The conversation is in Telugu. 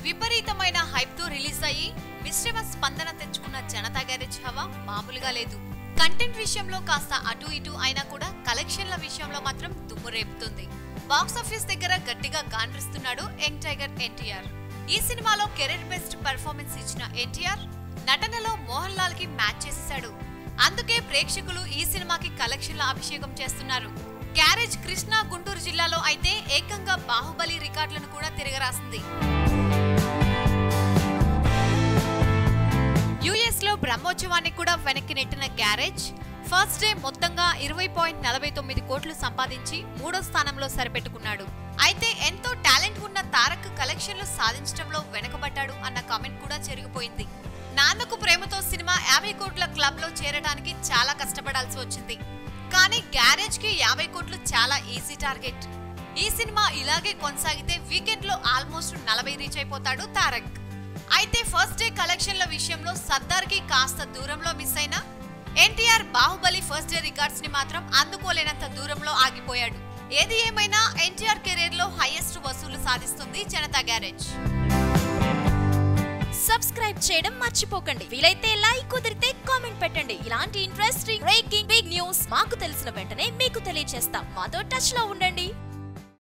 విపరీతమైన హైప్ తో రిలీజ్ అయ్యి మిశ్రమ స్పందన తెచ్చుకున్న జనతా గ్యారేజ్ హవా మామూలుగా లేదు. కంటెంట్ విషయంలో కాస్త అటు ఇటు అయినా కూడా కలెక్షన్ల విషయంలో మాత్రం దుమ్ము రేపుతుంది. బాక్స్ ఆఫీస్ దగ్గర గట్టిగా గాండ్రిస్తున్నాడు యంగ్ టైగర్ ఎన్టీఆర్. ఈ సినిమాలో కెరీర్ బెస్ట్ పెర్ఫార్మెన్స్ ఇచ్చిన ఎన్టీఆర్ నటనలో మోహన్ లాల్ కి మ్యాచ్ చేసేశాడు. అందుకే ప్రేక్షకులు ఈ సినిమాకి కలెక్షన్ల అభిషేకం చేస్తున్నారు. గ్యారేజ్ కృష్ణా గుంటూరు జిల్లాలో అయితే ఏకంగా బాహుబలి రికార్డులను కూడా తిరగరాసింది. యుఎస్ లో బ్రహ్మోత్సవాన్ని కూడా వెనక్కి నెట్టిన గ్యారేజ్ ఫస్ట్ డే మొత్తంగా 20.49 కోట్లు సంపాదించి 3వ స్థానంలో సరిపెట్టుకున్నాడు. అయితే ఎంతో టాలెంట్ ఉన్న తారక్ కలెక్షన్లు సాధించడంలో వెనకబడ్డాడు అన్న కామెంట్ కూడా జరిగిపోయింది. నాన్నకు ప్రేమతో సినిమా 50 కోట్ల క్లబ్ లో చేరడానికి చాలా కష్టపడాల్సి వచ్చింది. కానీ గ్యారేజ్ కి 50 కోట్లు చాలా ఈజీ టార్గెట్. ఈ సినిమా ఇలాగే కొనసాగితే వీకెండ్ లో ఆల్మోస్ట్ 40 రీచ్ అయిపోతాడు తారక్. అయితే ఫస్ట్ డే కలెక్షన్ల విషయంలో సర్దార్ కి కాస్త దూరంలో మిస్ అయినా NTR Baahubali first day records ని మాత్రం అందుకోలేనంత దూరంలో ఆగిపోయాడు. ఏది ఏమైనా ఎన్టీఆర్ కెరీర్ లో హైయెస్ట్ వసూలు సాధిస్తుంది జనతా గ్యారేజ్. సబ్స్క్రైబ్ చేయడం మర్చిపోకండి. వీలైతే లైక్, కుదిరితే కామెంట్ పెట్టండి. ఇలాంటి ఇంట్రెస్టింగ్ బ్రేకింగ్ బిగ్ న్యూస్ మాకు తెలిసిన వెంటనే మీకు తెలియజేస్తాం. మాతో టచ్ లో ఉండండి.